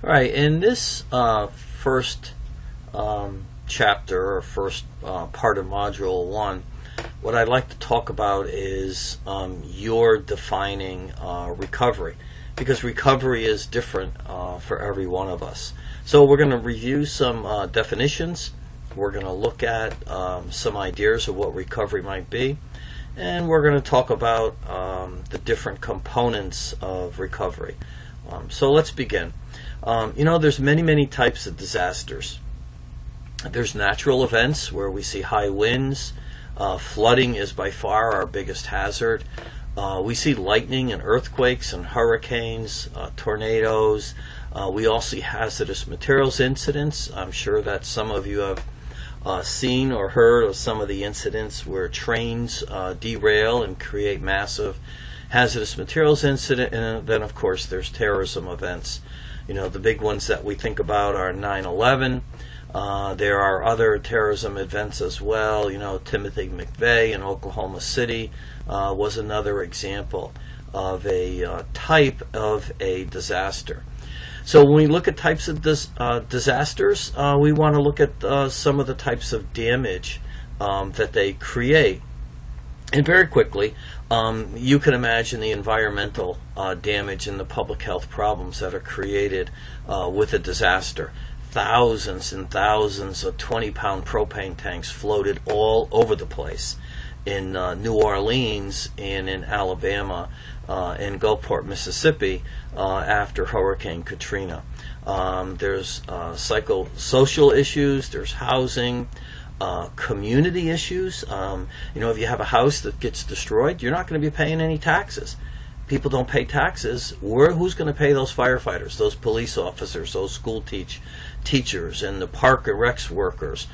All right, in this first chapter or first part of Module 1, what I'd like to talk about is your defining recovery, because recovery is different for every one of us. So we're going to review some definitions. We're going to look at some ideas of what recovery might be, and we're going to talk about the different components of recovery. So let's begin. There's many types of disasters. There's natural events where we see high winds. Flooding is by far our biggest hazard. We see lightning and earthquakes and hurricanes, tornadoes. We also see hazardous materials incidents. I'm sure that some of you have seen or heard of some of the incidents where trains derail and create massive hazardous materials incident. And then, of course, there's terrorism events. The big ones that we think about are 9/11. There are other terrorism events as well. Timothy McVeigh in Oklahoma City was another example of a type of a disaster. So when we look at types of disasters, we want to look at some of the types of damage that they create. And very quickly, you can imagine the environmental damage and the public health problems that are created with a disaster. Thousands and thousands of 20-pound propane tanks floated all over the place in New Orleans and in Alabama and Gulfport, Mississippi after Hurricane Katrina. There's psychosocial issues, there's housing, community issues. If you have a house that gets destroyed, you're not going to be paying any taxes. People don't pay taxes. Who's going to pay those firefighters, those police officers, those school teachers, and the park and recs workers?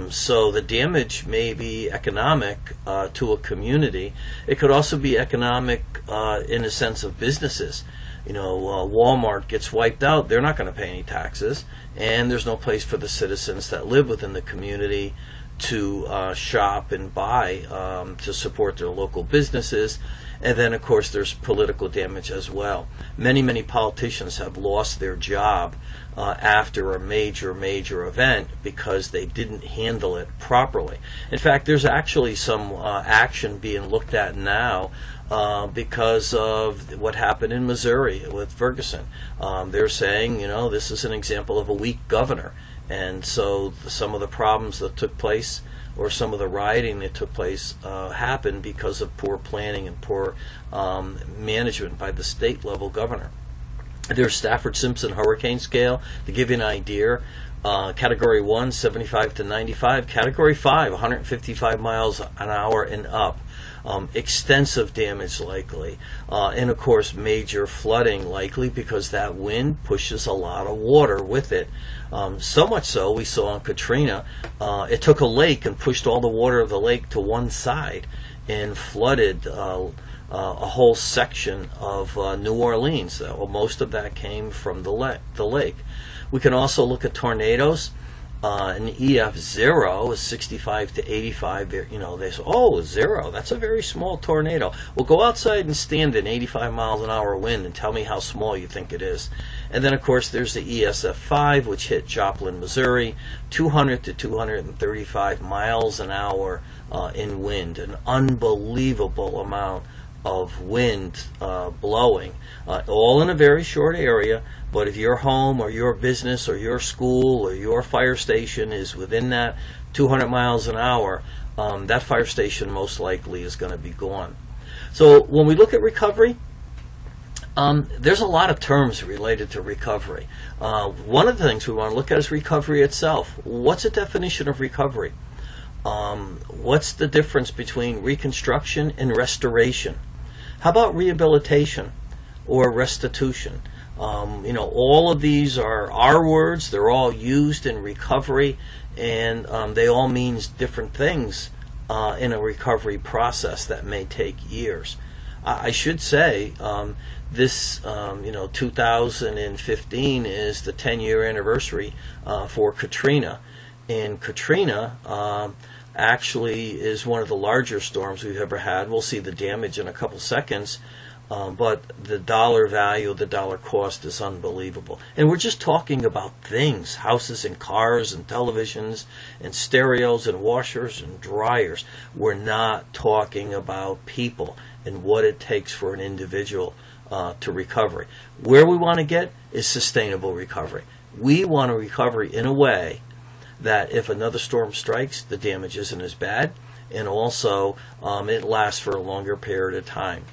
So the damage may be economic to a community. It could also be economic in a sense of businesses. Walmart gets wiped out. They're not going to pay any taxes, and there's no place for the citizens that live within the community to shop and buy to support their local businesses. And then, of course, there's political damage as well. Many politicians have lost their job after a major event because they didn't handle it properly. In fact, there's actually some action being looked at now because of what happened in Missouri with Ferguson. They're saying, this is an example of a weak governor. And so some of the problems that took place, or some of the rioting that took place, happened because of poor planning and poor management by the state level governor. There's Stafford-Simpson hurricane scale to give you an idea. Category 1, 75 to 95. Category 5, 155 miles an hour and up. Extensive damage likely. And of course major flooding likely because that wind pushes a lot of water with it. So much so we saw in Katrina, it took a lake and pushed all the water of the lake to one side and flooded a whole section of New Orleans. Most of that came from the lake. We can also look at tornadoes. An EF0 is 65 to 85. They say, 0, that's a very small tornado. Well, go outside and stand in 85 miles an hour wind and tell me how small you think it is. And then, of course, there's the ESF5, which hit Joplin, Missouri, 200 to 235 miles an hour in wind. An unbelievable amount of wind blowing, all in a very short area. But if your home or your business or your school or your fire station is within that 200 miles an hour, that fire station most likely is going to be gone. So when we look at recovery, there's a lot of terms related to recovery. One of the things we want to look at is recovery itself. What's a definition of recovery? What's the difference between reconstruction and restoration? How about rehabilitation or restitution? All of these are our words. They're all used in recovery, and they all mean different things in a recovery process that may take years. I should say this, 2015 is the 10-year anniversary for Katrina, and Katrina actually is one of the larger storms we've ever had. We'll see the damage in a couple seconds. but the dollar value, the dollar cost is unbelievable. And we're just talking about things, houses and cars and televisions and stereos and washers and dryers. We're not talking about people and what it takes for an individual to recovery. Where we want to get is sustainable recovery. We want a recovery in a way that if another storm strikes, the damage isn't as bad, and also it lasts for a longer period of time.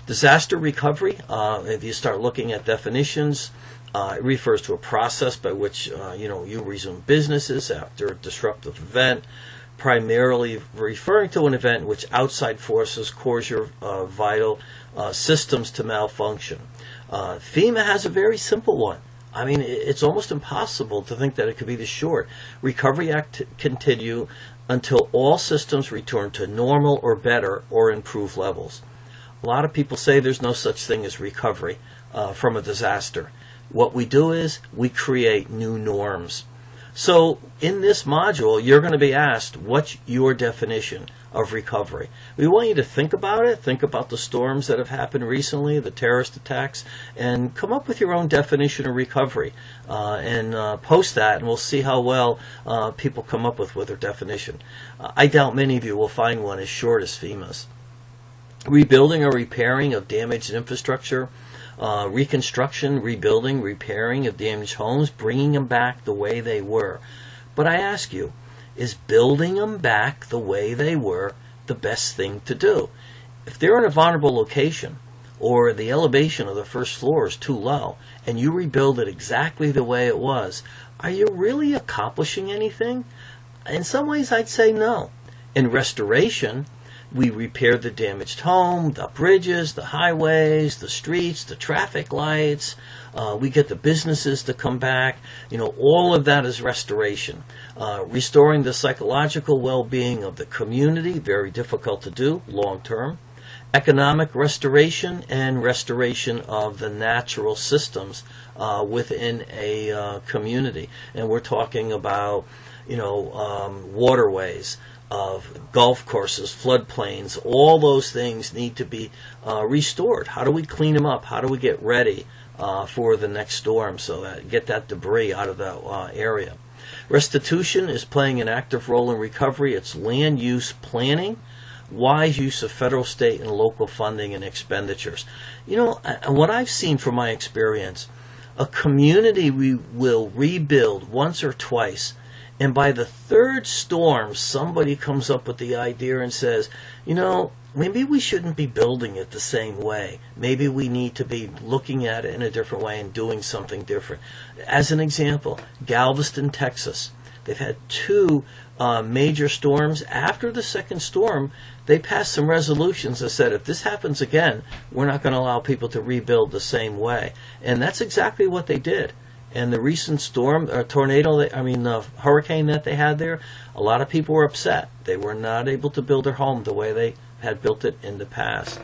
Disaster recovery, if you start looking at definitions, it refers to a process by which you resume businesses after a disruptive event, primarily referring to an event in which outside forces cause your vital systems to malfunction. FEMA has a very simple one. I mean, it's almost impossible to think that it could be this short. Recovery act continue until all systems return to normal or better or improved levels. A lot of people say there's no such thing as recovery from a disaster. What we do is we create new norms. So in this module, you're going to be asked, what's your definition of recovery? We want you to think about it, think about the storms that have happened recently, the terrorist attacks, and come up with your own definition of recovery and post that, and we'll see how well people come up with their definition. I doubt many of you will find one as short as FEMA's. Rebuilding or repairing of damaged infrastructure, reconstruction, rebuilding, repairing of damaged homes, bringing them back the way they were. But I ask you, is building them back the way they were the best thing to do? If they're in a vulnerable location or the elevation of the first floor is too low and you rebuild it exactly the way it was, are you really accomplishing anything? In some ways, I'd say no. In restoration, we repair the damaged home, the bridges, the highways, the streets, the traffic lights. We get the businesses to come back. All of that is restoration. Restoring the psychological well-being of the community, very difficult to do long term. Economic restoration and restoration of the natural systems within a community. And we're talking about, waterways, of golf courses, floodplains, all those things need to be restored. How do we clean them up? How do we get ready for the next storm so that get that debris out of the area? Restitution is playing an active role in recovery. It's land use planning, wise use of federal, state, and local funding and expenditures. What I've seen from my experience, a community we will rebuild once or twice, and by the third storm, somebody comes up with the idea and says, maybe we shouldn't be building it the same way. Maybe we need to be looking at it in a different way and doing something different. As an example, Galveston, Texas. They've had two major storms. After the second storm, they passed some resolutions that said, if this happens again, we're not going to allow people to rebuild the same way. And that's exactly what they did. And the recent hurricane that they had there, a lot of people were upset. They were not able to build their home the way they had built it in the past.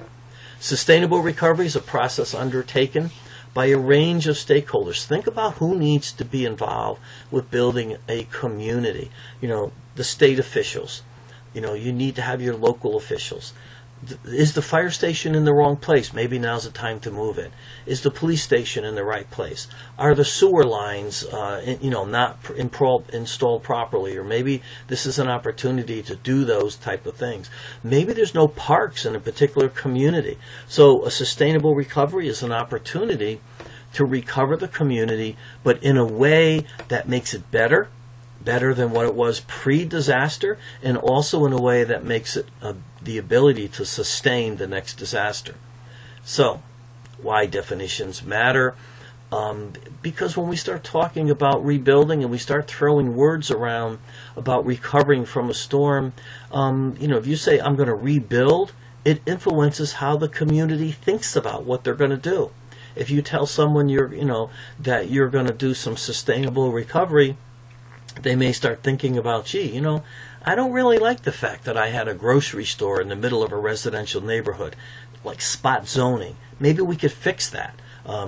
Sustainable recovery is a process undertaken by a range of stakeholders. Think about who needs to be involved with building a community. The state officials. You need to have your local officials. Is the fire station in the wrong place? Maybe now's the time to move it. Is the police station in the right place? Are the sewer lines, not installed properly? Or maybe this is an opportunity to do those type of things. Maybe there's no parks in a particular community. So a sustainable recovery is an opportunity to recover the community, but in a way that makes it better than what it was pre-disaster, and also in a way that makes it the ability to sustain the next disaster. So, why definitions matter? Because when we start talking about rebuilding and we start throwing words around about recovering from a storm, if you say, I'm going to rebuild, it influences how the community thinks about what they're going to do. If you tell someone that you're going to do some sustainable recovery, they may start thinking about, I don't really like the fact that I had a grocery store in the middle of a residential neighborhood, like spot zoning. Maybe we could fix that.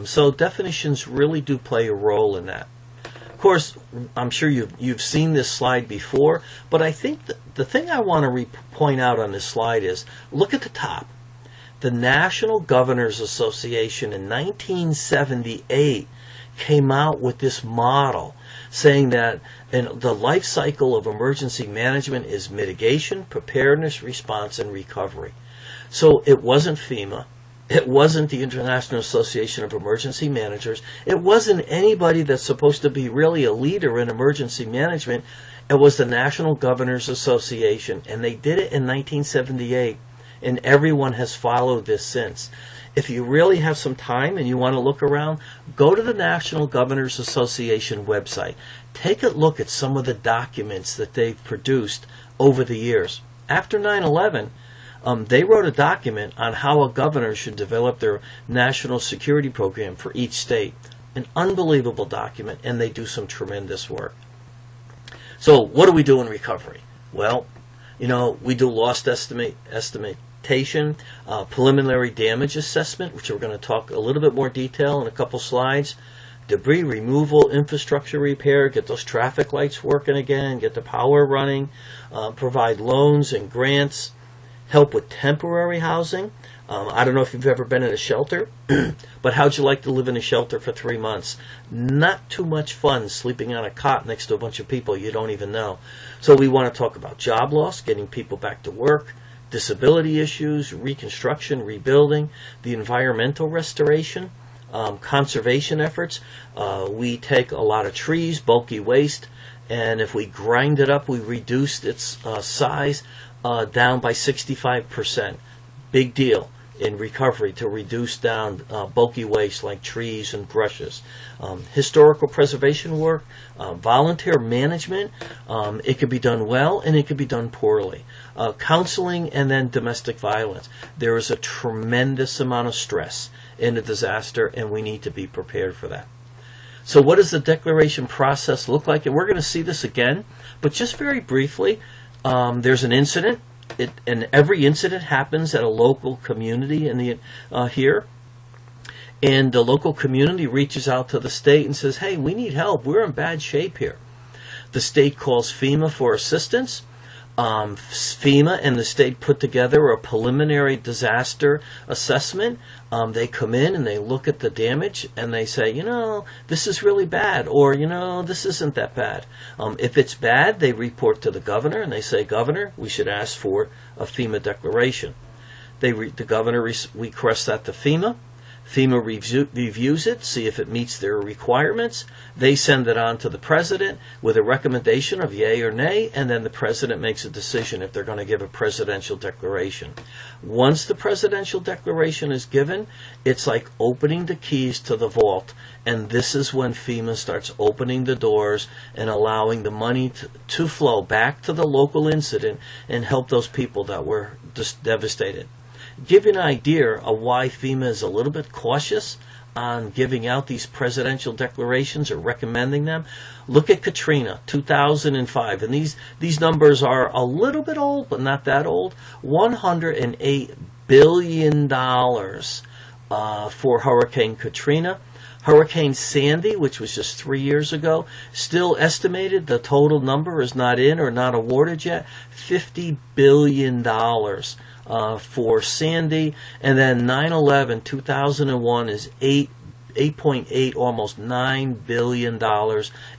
So definitions really do play a role in that. Of course, I'm sure you've seen this slide before, but I think the thing I want to point out on this slide is, look at the top. the National Governors Association in 1978 came out with this model saying that the life cycle of emergency management is mitigation, preparedness, response, and recovery. So it wasn't FEMA. It wasn't the International Association of Emergency Managers. It wasn't anybody that's supposed to be really a leader in emergency management. It was the National Governors Association, and they did it in 1978, and everyone has followed this since. If you really have some time and you want to look around, go to the National Governors Association website. Take a look at some of the documents that they've produced over the years. After 9/11, they wrote a document on how a governor should develop their national security program for each state. An unbelievable document, and they do some tremendous work. So what do we do in recovery? Well, we do loss estimation, preliminary damage assessment, which we're going to talk a little bit more detail in a couple slides, debris removal, infrastructure repair, get those traffic lights working again, get the power running, provide loans and grants, help with temporary housing. I don't know if you've ever been in a shelter, but how'd you like to live in a shelter for 3 months? Not too much fun sleeping on a cot next to a bunch of people you don't even know. So we want to talk about job loss, getting people back to work, disability issues, reconstruction, rebuilding, the environmental restoration, conservation efforts. We take a lot of trees, bulky waste, and if we grind it up, we reduce its size down by 65%. Big deal in recovery to reduce down bulky waste like trees and brushes. Historical preservation work, volunteer management, it could be done well and it could be done poorly. Counseling, and then domestic violence. There is a tremendous amount of stress in a disaster, and we need to be prepared for that. So what does the declaration process look like? And we're going to see this again, but just very briefly, there's an incident. And every incident happens at a local community here. And the local community reaches out to the state and says, hey, we need help. We're in bad shape here. The state calls FEMA for assistance. FEMA and the state put together a preliminary disaster assessment. They come in and they look at the damage and they say, this is really bad, or, this isn't that bad. If it's bad, they report to the governor and they say, Governor, we should ask for a FEMA declaration. The governor requests that to FEMA. FEMA reviews it, see if it meets their requirements. They send it on to the president with a recommendation of yay or nay, and then the president makes a decision if they're going to give a presidential declaration. Once the presidential declaration is given, it's like opening the keys to the vault, and this is when FEMA starts opening the doors and allowing the money to flow back to the local incident and help those people that were just devastated. Give you an idea of why FEMA is a little bit cautious on giving out these presidential declarations or recommending them. Look at Katrina, 2005, and these numbers are a little bit old, but not that old. $108 billion for Hurricane Katrina. Hurricane Sandy, which was just 3 years ago, still estimated, the total number is not in or not awarded yet, $50 billion. For Sandy, and then 9/11, 2001 is 8.8, almost $9 billion,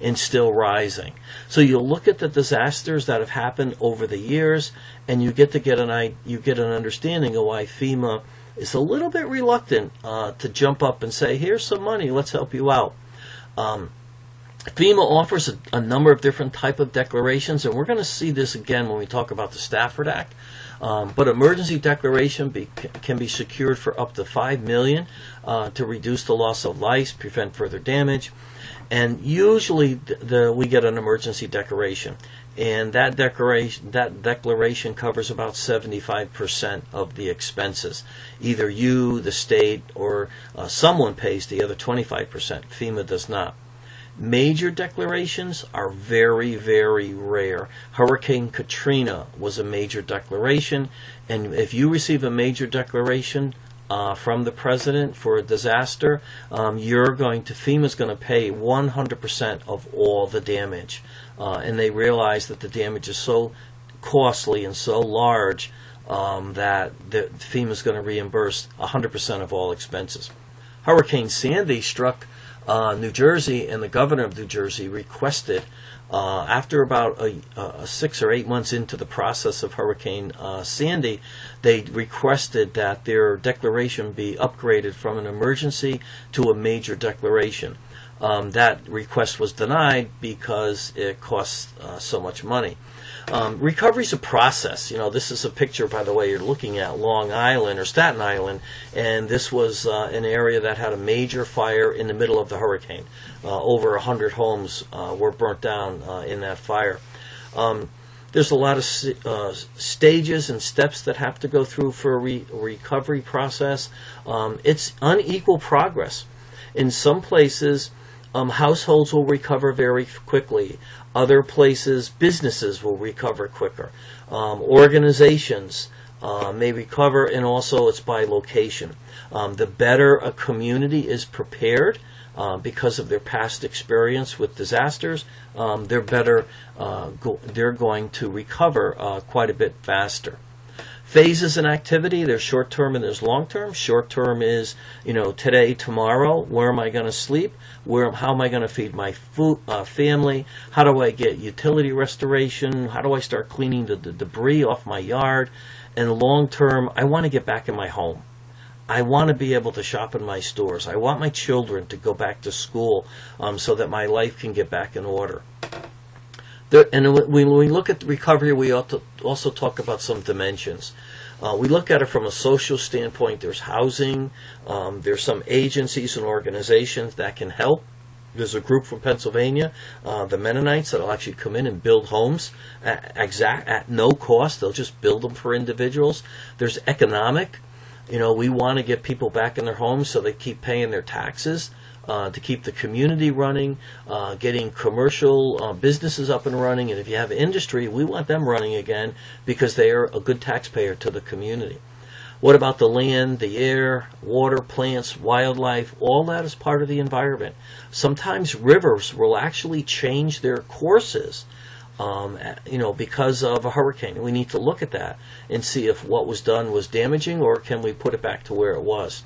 and still rising. So you look at the disasters that have happened over the years, and you get an understanding of why FEMA is a little bit reluctant to jump up and say, "Here's some money, let's help you out." FEMA offers a number of different type of declarations, and we're going to see this again when we talk about the Stafford Act. But emergency declaration can be secured for up to $5 million to reduce the loss of life, prevent further damage, and usually we get an emergency declaration, and that declaration covers about 75% of the expenses. Either you, the state, or someone pays the other 25%. FEMA does not. Major declarations are very, very rare. Hurricane Katrina was a major declaration, and if you receive a major declaration from the president for a disaster, FEMA's going to pay 100% of all the damage, and they realize that the damage is so costly and so large that FEMA is going to reimburse 100% of all expenses. Hurricane Sandy struck New Jersey, and the governor of New Jersey requested, after about 6 or 8 months into the process of Hurricane Sandy, they requested that their declaration be upgraded from an emergency to a major declaration. That request was denied because it costs so much money. Recovery is a process. This is a picture, by the way, you're looking at Long Island or Staten Island, and this was an area that had a major fire in the middle of the hurricane. Over 100 homes were burnt down in that fire. There's a lot of stages and steps that have to go through for a recovery process. It's unequal progress. In some places, households will recover very quickly. Other places, businesses will recover quicker. Organizations may recover, and also it's by location. The better a community is prepared because of their past experience with disasters, they're going to recover quite a bit faster. Phases in activity, there's short-term and there's long-term. Short-term is, today, tomorrow, where am I going to sleep? How am I going to feed my family? How do I get utility restoration? How do I start cleaning the debris off my yard? And long-term, I want to get back in my home. I want to be able to shop in my stores. I want my children to go back to school so that my life can get back in order. And when we look at recovery, we also talk about some dimensions. We look at it from a social standpoint. There's housing. There's some agencies and organizations that can help. There's a group from Pennsylvania, the Mennonites, that will actually come in and build homes at no cost. They'll just build them for individuals. There's economic. We want to get people back in their homes so they keep paying their taxes. To keep the community running, getting commercial businesses up and running, and if you have industry, we want them running again because they are a good taxpayer to the community. What about the land, the air, water, plants, wildlife? All that is part of the environment. Sometimes rivers will actually change their courses because of a hurricane. We need to look at that and see if what was done was damaging, or can we put it back to where it was.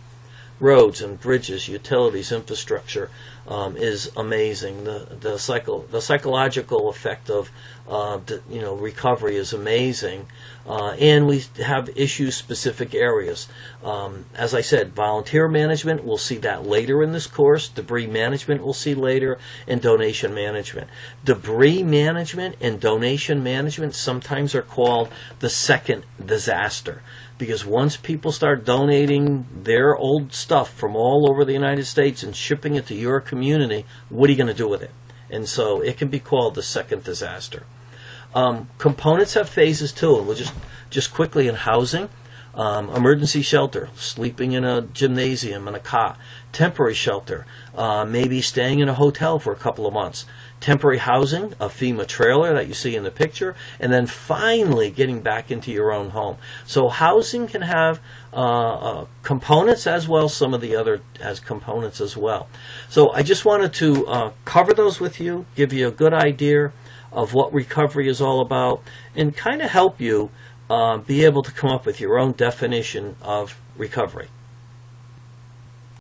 Roads and bridges, utilities, infrastructure is amazing. The psychological effect of recovery is amazing, and we have issue-specific areas. As I said, volunteer management, we'll see that later in this course. Debris management we'll see later, and donation management. Debris management and donation management sometimes are called the second disaster. Because once people start donating their old stuff from all over the United States and shipping it to your community, what are you going to do with it? And so it can be called the second disaster. Components have phases too, and we'll just quickly in housing. Emergency shelter, sleeping in a gymnasium in a cot. Temporary shelter, maybe staying in a hotel for a couple of months. Temporary housing, a FEMA trailer that you see in the picture, and then finally getting back into your own home. So housing can have components as well. Some of the other has components as well. So I just wanted to cover those with you, give you a good idea of what recovery is all about, and kind of help you be able to come up with your own definition of recovery.